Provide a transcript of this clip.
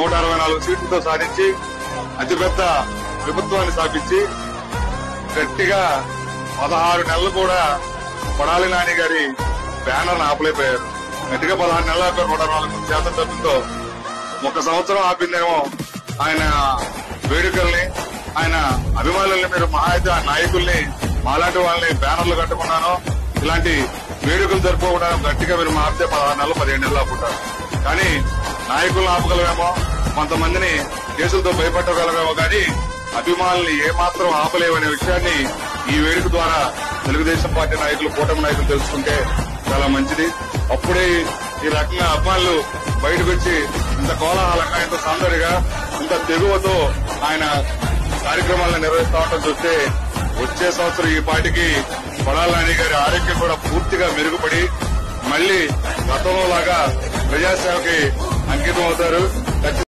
164 సీట్లతో సాధించి అతిపెద్ద ప్రభుత్వాన్ని స్థాపించి గట్టిగా 16 నెలలు కూడా కొడాలి నాని గారి బ్యానర్ ఆపలేకపోయారు. గట్టిగా 16 నెలల 104 శాసనసభ్యులతో 1 సంవత్సరం ఆపిందేమో ఆయన వేడుకల్ని, ఆయన అభిమానుల్ని, మీరు మహా అయితే ఆ నాయకుల్ని, మాలాంటి వాళ్ళని బ్యానర్లు కట్టుకున్నాను, ఇలాంటి వేడుకలు జరుపుకోవడం గట్టిగా మీరు మారితే 16 నెలలు 17 నెలలు ఆపుకుంటారు. కానీ నాయకులను ఆపగలమేమో, కొంతమందిని కేసులతో భయపెట్టగలమేమో కానీ అభిమానుల్ని ఏమాత్రం ఆపలేవనే విషయాన్ని ఈ వేడుక ద్వారా తెలుగుదేశం పార్టీ నాయకులు, కూటమి నాయకులు తెలుసుకుంటే చాలా మంచిది. అప్పుడే ఈ రకంగా అభిమానులు బయటకు వచ్చి ఇంత కోలాహలంగా, ఇంత సందడిగా, ఇంత తెగువతో ఆయన కార్యక్రమాలను నిర్వహిస్తా ఉండటం చూస్తే వచ్చే సంవత్సరం ఈ పార్టీకి కొడాలి నాని గారి ఆరోగ్యం కూడా పూర్తిగా మెరుగుపడి మళ్లీ గతంలో లాగా ప్రజాసేవకి అంకితం అవుతారు.